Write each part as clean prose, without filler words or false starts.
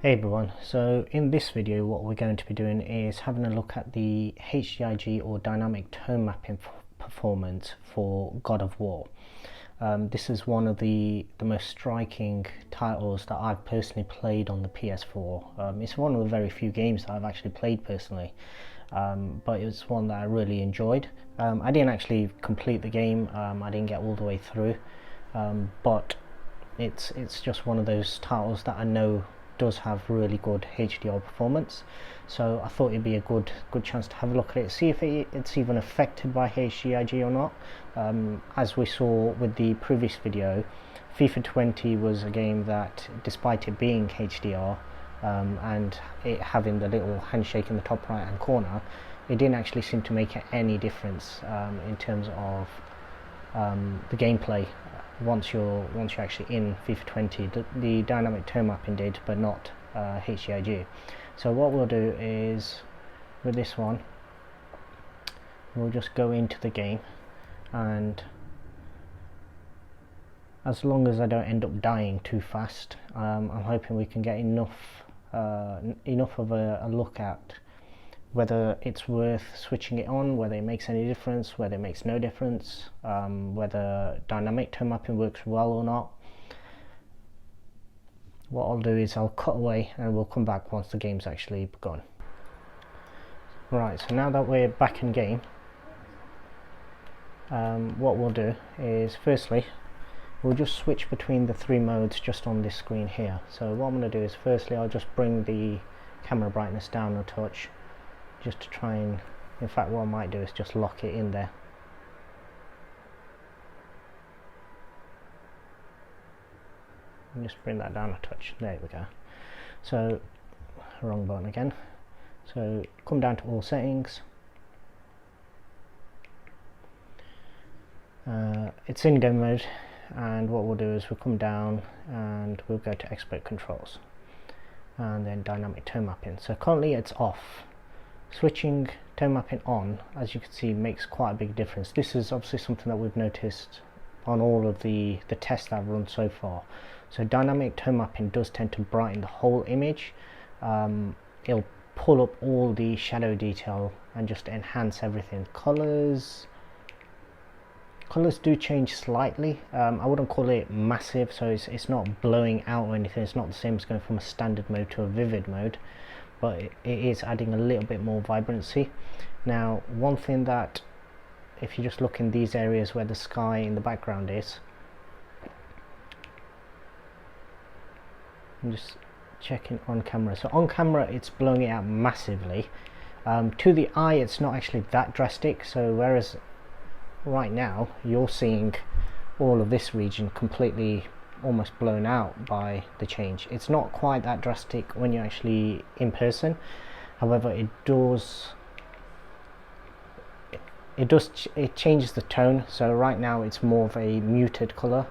Hey everyone, so in this video what we're going to be doing is having a look at the HGiG or dynamic tone mapping performance for God of War. This is one of the most striking titles that I've personally played on the PS4. It's one of the very few games that I've actually played personally, but it's one that I really enjoyed. I didn't actually complete the game, I didn't get all the way through, but it's just one of those titles that I know does have really good HDR performance, so I thought it'd be a good chance to have a look at it, see if it's even affected by HGiG or not. As we saw with the previous video, FIFA 20 was a game that, despite it being HDR and it having the little handshake in the top right hand corner, it didn't actually seem to make any difference in terms of the gameplay. Once you're actually in FIFA 20, the dynamic tone mapping did, but not HGiG. So what we'll do is, with this one, we'll just go into the game, and as long as I don't end up dying too fast, I'm hoping we can get enough of a look at whether it's worth switching it on, whether it makes any difference, whether it makes no difference, whether dynamic tone mapping works well or not. What I'll do is I'll cut away and we'll come back once the game's actually begun. Right, so now that we're back in game, what we'll do is, firstly, we'll just switch between the three modes just on this screen here. So what I'm going to do is, firstly, I'll just bring the camera brightness down a touch, just to try and, in fact what I might do is just lock it in there. And just bring that down a touch, there we go. So, wrong button again. So come down to all settings. It's in game mode, and what we'll do is we'll come down and we'll go to expert controls and then dynamic tone mapping. So currently it's off. Switching tone mapping on, as you can see, makes quite a big difference. This is obviously something that we've noticed on all of the tests that I've run so far. So dynamic tone mapping does tend to brighten the whole image. It'll pull up all the shadow detail and just enhance everything. Colors do change slightly. I wouldn't call it massive, so it's not blowing out or anything. It's not the same as going from a standard mode to a vivid mode, but it is adding a little bit more vibrancy. Now, one thing that, if you just look in these areas where the sky in the background is, I'm just checking on camera. So on camera it's blowing it out massively. To the eye it's not actually that drastic, so whereas right now you're seeing all of this region completely almost blown out by the change. It's not quite that drastic when you're actually in person. However, it changes the tone. So right now it's more of a muted color,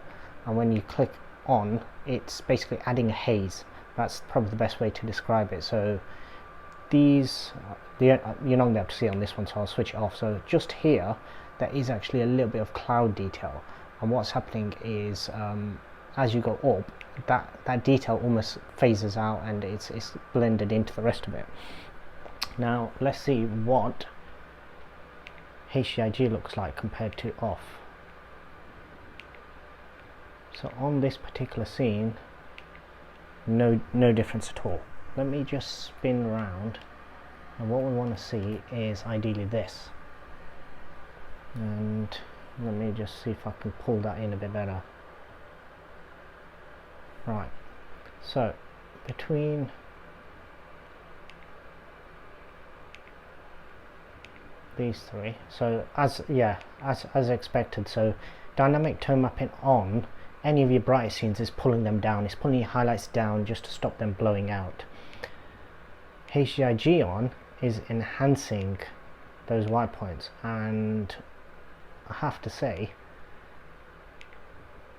and when you click on, it's basically adding a haze. That's probably the best way to describe it. So these, you're not going to be able to see it on this one, so I'll switch it off. So just here there is actually a little bit of cloud detail, and what's happening is, as you go up, that detail almost phases out and it's blended into the rest of it. Now let's see what HGiG looks like compared to off. So on this particular scene, no difference at all. Let me just spin around, and what we want to see is ideally this. And let me just see if I can pull that in a bit better. Right, so between these three, so as expected, so dynamic tone mapping on any of your brightest scenes is pulling them down, it's pulling your highlights down just to stop them blowing out. HGiG on is enhancing those white points, and I have to say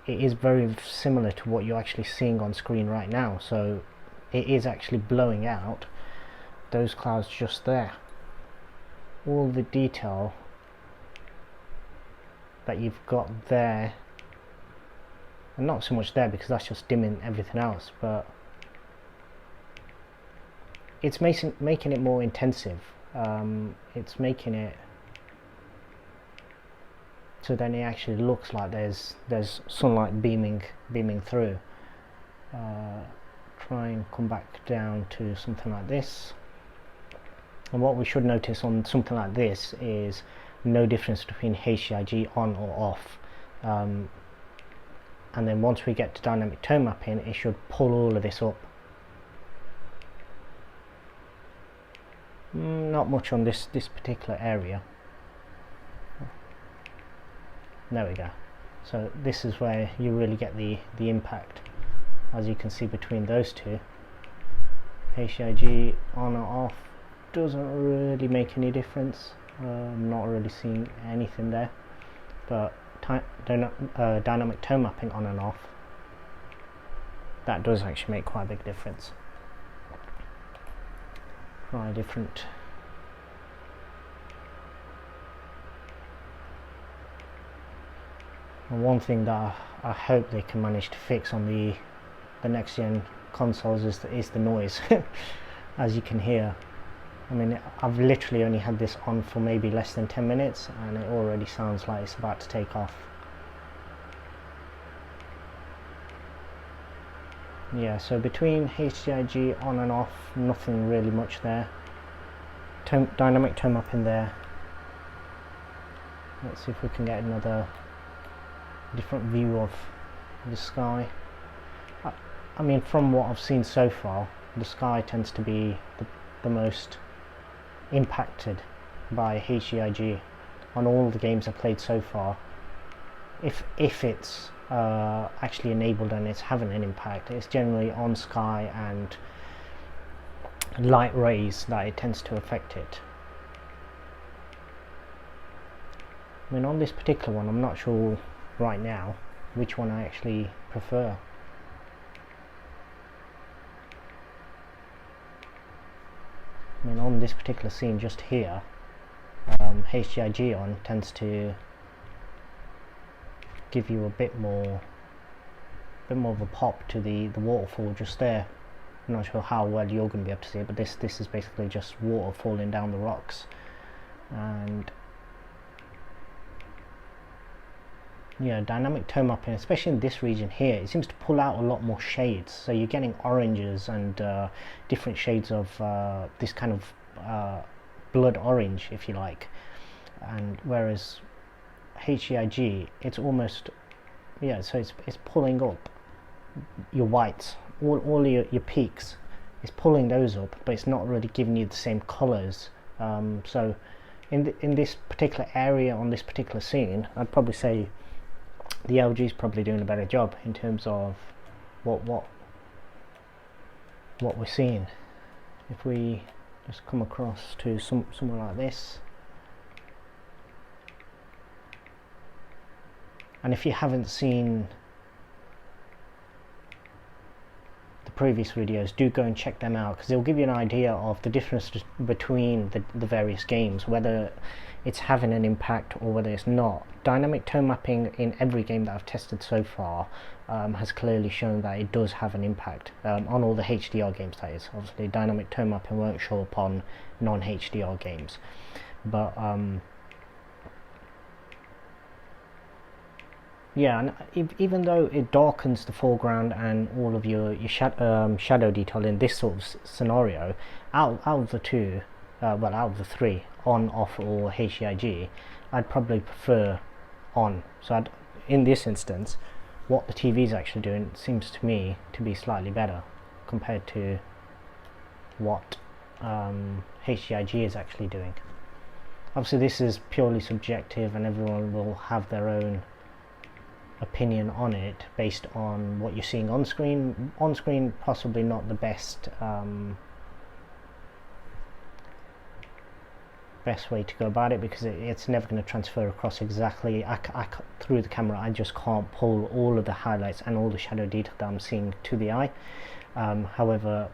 it is very similar to what you're actually seeing on screen right now. So it is actually blowing out those clouds just there. All the detail that you've got there, and not so much there because that's just dimming everything else, but it's making it more intensive. It's making it so then it actually looks like there's sunlight beaming through. Try and come back down to something like this, and what we should notice on something like this is no difference between HGiG on or off, and then once we get to dynamic tone mapping, it should pull all of this up. Not much on this particular area. There we go. So this is where you really get the impact, as you can see between those two. HGiG on or off doesn't really make any difference. I'm not really seeing anything there, but dynamic tone mapping on and off, that does actually make quite a big difference. Try different. And one thing that I hope they can manage to fix on the next gen consoles is the noise. As you can hear, I mean, I've literally only had this on for maybe less than 10 minutes and it already sounds like it's about to take off. Yeah, so between HGiG on and off, nothing really much there. Dynamic tone mapping there. Let's see if we can get another different view of the sky. I mean, from what I've seen so far, the sky tends to be the most impacted by HGiG on all the games I've played so far. If it's actually enabled and it's having an impact, it's generally on sky and light rays that it tends to affect it. I mean, on this particular one, I'm not sure right now which one I actually prefer. I mean, on this particular scene just here, HGiG on tends to give you a bit more of a pop to the waterfall just there. I'm not sure how well you're going to be able to see it, but this is basically just water falling down the rocks. And yeah, dynamic tone mapping, especially in this region here, it seems to pull out a lot more shades, so you're getting oranges and different shades of this kind of blood orange, if you like. And whereas HGiG, it's almost, yeah, so it's pulling up your whites, all your peaks, it's pulling those up, but it's not really giving you the same colors. So in this particular area, on this particular scene, I'd probably say the LG is probably doing a better job in terms of what we're seeing. If we just come across to somewhere like this, and if you haven't seen the previous videos, do go and check them out, because they'll give you an idea of the difference between the various games, whether it's having an impact or whether it's not. Dynamic tone mapping in every game that I've tested so far has clearly shown that it does have an impact on all the HDR games, that is. Obviously dynamic tone mapping won't show up on non-HDR games, but yeah, and even though it darkens the foreground and all of your shadow detail in this sort of scenario, out of the two, well, out of the three, on, off, or HGiG, I'd probably prefer on. So in this instance, what the TV is actually doing seems to me to be slightly better compared to what HGiG is actually doing. Obviously this is purely subjective and everyone will have their own opinion on it based on what you're seeing on screen. On screen, possibly not the best way to go about it, because it's never going to transfer across exactly. Through the camera, I just can't pull all of the highlights and all the shadow detail that I'm seeing to the eye. However,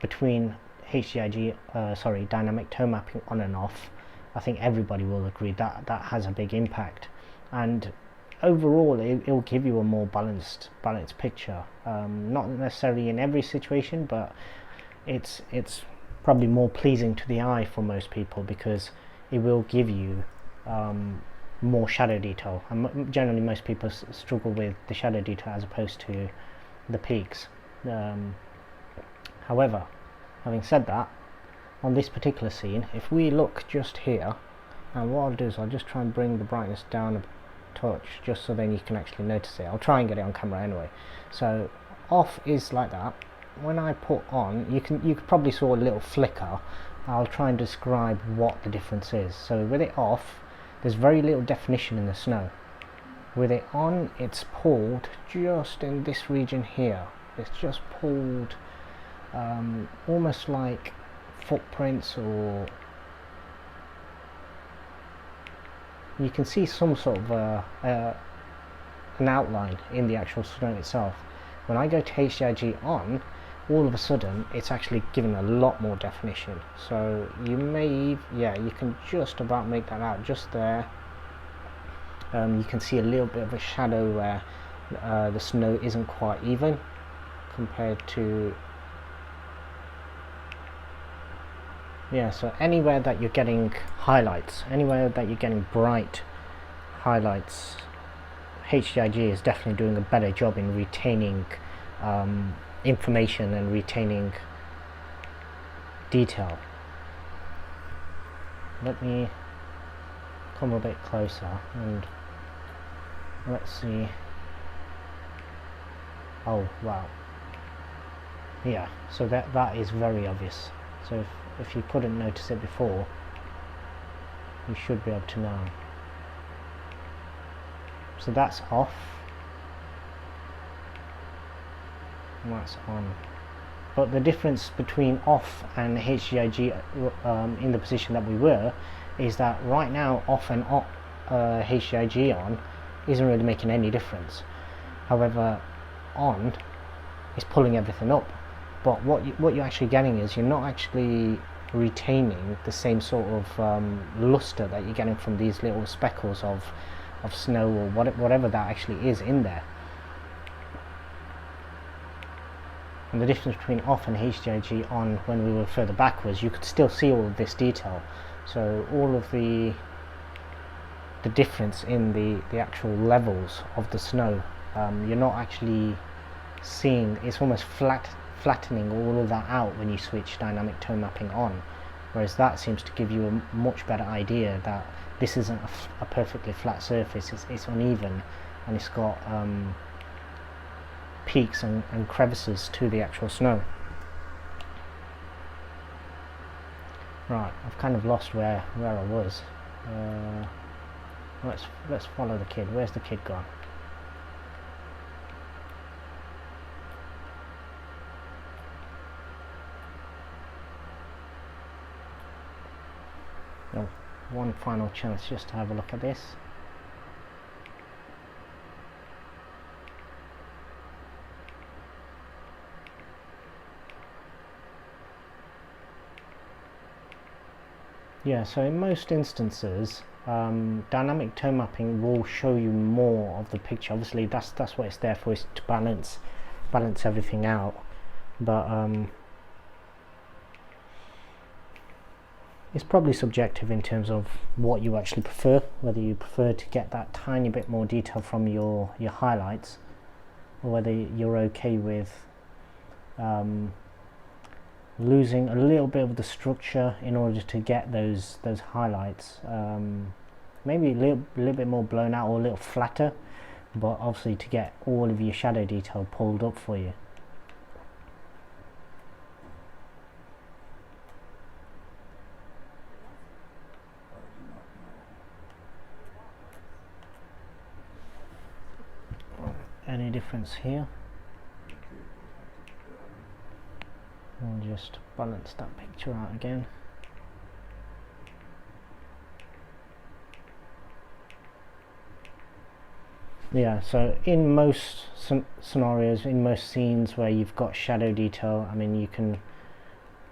between HGiG, dynamic tone mapping on and off, I think everybody will agree that that has a big impact, and overall it'll give you a more balanced picture. Not necessarily in every situation, but it's probably more pleasing to the eye for most people, because it will give you more shadow detail, and generally most people struggle with the shadow detail as opposed to the peaks. However, having said that, on this particular scene, if we look just here, and what I'll do is I'll just try and bring the brightness down a touch, just so then you can actually notice it. I'll try and get it on camera anyway. So off is like that. When I put on, you could probably saw a little flicker. I'll try and describe what the difference is. So with it off, there's very little definition in the snow. With it on, it's pulled just in this region here. It's just pulled almost like footprints, or you can see some sort of an outline in the actual snow itself. When I go to HGiG on, all of a sudden it's actually given a lot more definition. So you may, yeah, you can just about make that out just there. You can see a little bit of a shadow where the snow isn't quite even compared to, yeah, so anywhere that you're getting highlights, anywhere that you're getting bright highlights, HGiG is definitely doing a better job in retaining information and retaining detail. Let me come a bit closer and let's see. Oh wow, yeah, so that is very obvious. So if you couldn't notice it before, you should be able to now. So that's off, and that's on. But the difference between off and HGiG in the position that we were is that right now off and HGiG on isn't really making any difference. However, on is pulling everything up. But what you're actually getting is you're not actually retaining the same sort of luster that you're getting from these little speckles of snow or whatever that actually is in there. And the difference between off and HGiG on, when we were further backwards, you could still see all of this detail. So all of the difference in the actual levels of the snow, you're not actually seeing. It's almost flattening all of that out when you switch dynamic tone mapping on, whereas that seems to give you a much better idea that this isn't a perfectly flat surface. It's uneven, and it's got peaks and crevices to the actual snow. Right, I've kind of lost where I was. Let's follow the kid. Where's the kid gone? No, one final chance just to have a look at this. Yeah, so in most instances, dynamic tone mapping will show you more of the picture. Obviously, that's what it's there for, is to balance everything out. But it's probably subjective in terms of what you actually prefer, whether you prefer to get that tiny bit more detail from your highlights, or whether you're okay with losing a little bit of the structure in order to get those highlights, maybe a little bit more blown out or a little flatter, but obviously to get all of your shadow detail pulled up for you. Any difference here? I'll just balance that picture out again. Yeah, so in most scenarios, in most scenes where you've got shadow detail, I mean, you can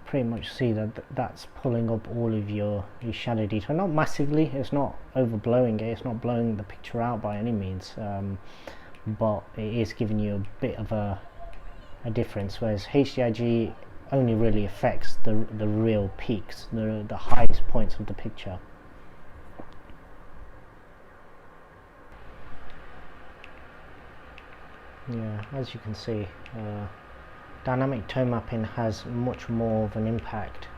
pretty much see that that's pulling up all of your shadow detail. Not massively, it's not overblowing it, it's not blowing the picture out by any means, but it is giving you a bit of a difference, whereas HGiG only really affects the real peaks, the highest points of the picture. Yeah, as you can see, dynamic tone mapping has much more of an impact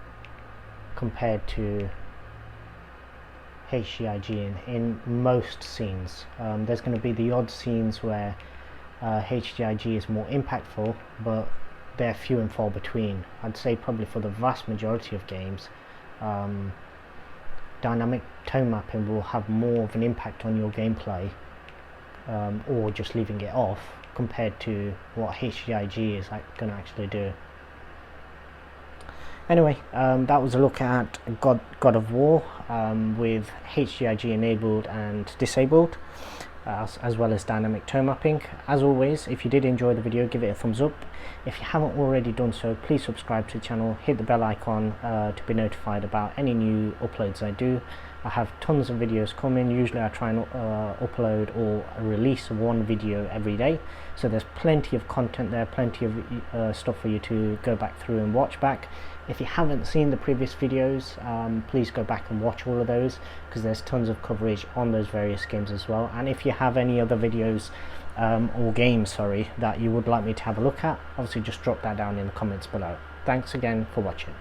compared to HGiG in most scenes. There's going to be the odd scenes where HGiG is more impactful, but they're few and far between. I'd say probably for the vast majority of games, dynamic tone mapping will have more of an impact on your gameplay, or just leaving it off, compared to what HGiG is going to actually do. Anyway, that was a look at God of War with HGiG enabled and disabled, as well as dynamic tone mapping. As always, if you did enjoy the video, give it a thumbs up. If you haven't already done so, please subscribe to the channel, hit the bell icon to be notified about any new uploads I do. I have tons of videos coming. Usually I try and upload or release one video every day, so there's plenty of content there, plenty of stuff for you to go back through and watch back. If you haven't seen the previous videos, please go back and watch all of those, because there's tons of coverage on those various games as well. And if you have any other videos or games, that you would like me to have a look at, obviously just drop that down in the comments below. Thanks again for watching.